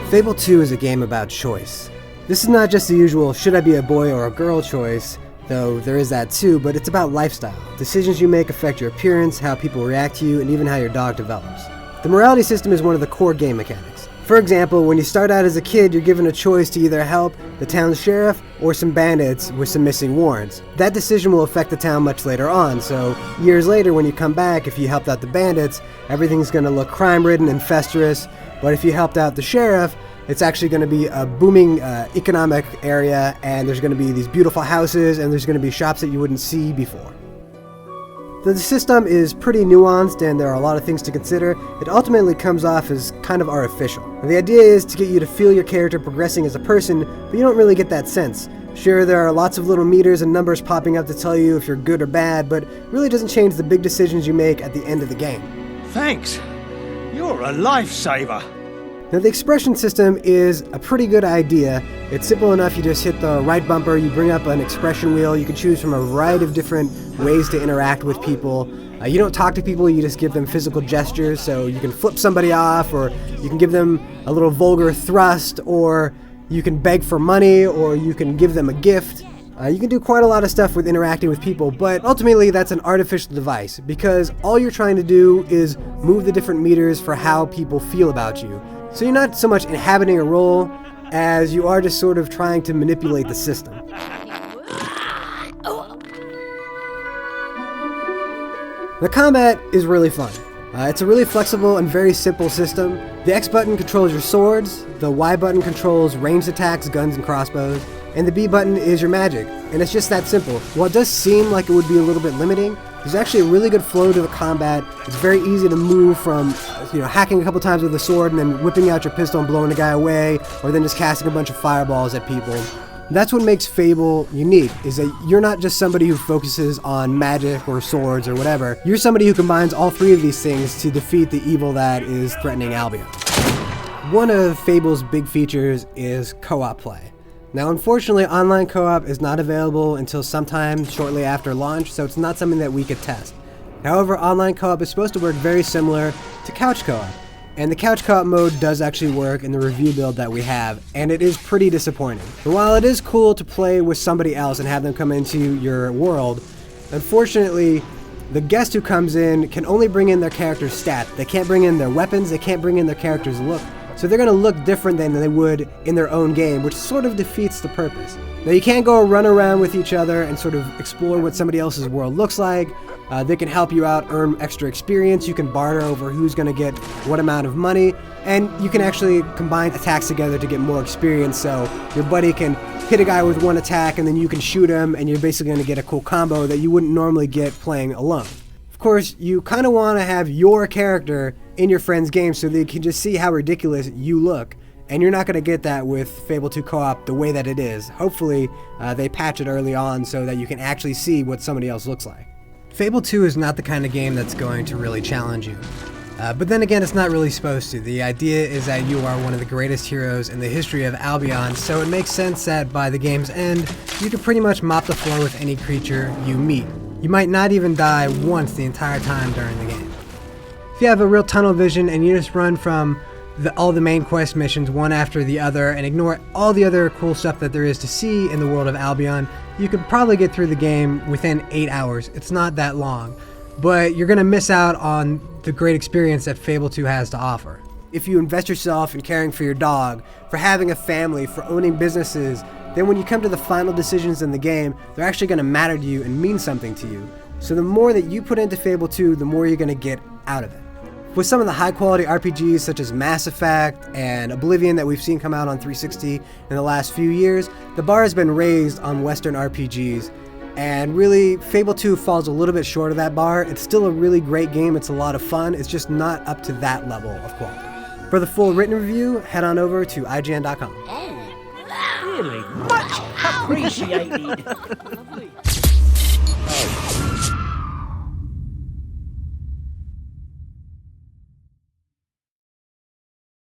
Fable 2 is a game about choice. This is not just the usual should I be a boy or a girl choice, though there is that too, but it's about lifestyle. Decisions you make affect your appearance, how people react to you, and even how your dog develops. The morality system is one of the core game mechanics. For example, when you start out as a kid, you're given a choice to either help the town's sheriff or some bandits with some missing warrants. That decision will affect the town much later on, so years later when you come back, if you helped out the bandits, everything's going to look crime-ridden and festering, but if you helped out the sheriff, it's actually going to be a booming economic area, and there's going to be these beautiful houses, and there's going to be shops that you wouldn't see before. The system is pretty nuanced, and there are a lot of things to consider. It ultimately comes off as kind of artificial. And the idea is to get you to feel your character progressing as a person, but you don't really get that sense. Sure, there are lots of little meters and numbers popping up to tell you if you're good or bad, but it really doesn't change the big decisions you make at the end of the game. Thanks. You're a lifesaver. Now, the expression system is a pretty good idea. It's simple enough. You just hit the right bumper, you bring up an expression wheel, you can choose from a variety of different ways to interact with people. You don't talk to people, you just give them physical gestures, so you can flip somebody off, or you can give them a little vulgar thrust, or you can beg for money, or you can give them a gift. You can do quite a lot of stuff with interacting with people, but ultimately that's an artificial device, because all you're trying to do is move the different meters for how people feel about you. So you're not so much inhabiting a role as you are just sort of trying to manipulate the system. The combat is really fun. It's a really flexible and very simple system. The X button controls your swords, the Y button controls ranged attacks, guns, and crossbows, and the B button is your magic. And it's just that simple. While it does seem like it would be a little bit limiting, there's actually a really good flow to the combat. It's very easy to move from, hacking a couple times with a sword and then whipping out your pistol and blowing the guy away, or then just casting a bunch of fireballs at people. That's what makes Fable unique, is that you're not just somebody who focuses on magic or swords or whatever. You're somebody who combines all three of these things to defeat the evil that is threatening Albion. One of Fable's big features is co-op play. Now, unfortunately, online co-op is not available until sometime shortly after launch, so it's not something that we could test. However, online co-op is supposed to work very similar to couch co-op. And the couch co-op mode does actually work in the review build that we have, and it is pretty disappointing. But while it is cool to play with somebody else and have them come into your world, unfortunately, the guest who comes in can only bring in their character's stat. They can't bring in their weapons, they can't bring in their character's look. So they're going to look different than they would in their own game, which sort of defeats the purpose. Now, you can't go run around with each other and sort of explore what somebody else's world looks like. They can help you out, earn extra experience. You can barter over who's going to get what amount of money. And you can actually combine attacks together to get more experience. So your buddy can hit a guy with one attack and then you can shoot him, and you're basically going to get a cool combo that you wouldn't normally get playing alone. Of course, you kind of want to have your character in your friend's game so they can just see how ridiculous you look. And you're not going to get that with Fable 2 co-op the way that it is. Hopefully, they patch it early on so that you can actually see what somebody else looks like. Fable 2 is not the kind of game that's going to really challenge you. But then again, it's not really supposed to. The idea is that you are one of the greatest heroes in the history of Albion, so it makes sense that by the game's end, you can pretty much mop the floor with any creature you meet. You might not even die once the entire time during the game. If you have a real tunnel vision and you just run from all the main quest missions one after the other and ignore all the other cool stuff that there is to see in the world of Albion, you could probably get through the game within 8 hours. It's not that long, but you're going to miss out on the great experience that Fable 2 has to offer. If you invest yourself in caring for your dog, for having a family, for owning businesses, then when you come to the final decisions in the game, they're actually going to matter to you and mean something to you. So the more that you put into Fable 2, the more you're going to get out of it. With some of the high-quality RPGs such as Mass Effect and Oblivion that we've seen come out on 360 in the last few years, the bar has been raised on Western RPGs, and really, Fable 2 falls a little bit short of that bar. It's still a really great game, it's a lot of fun, it's just not up to that level of quality. For the full written review, head on over to IGN.com. Really much appreciated.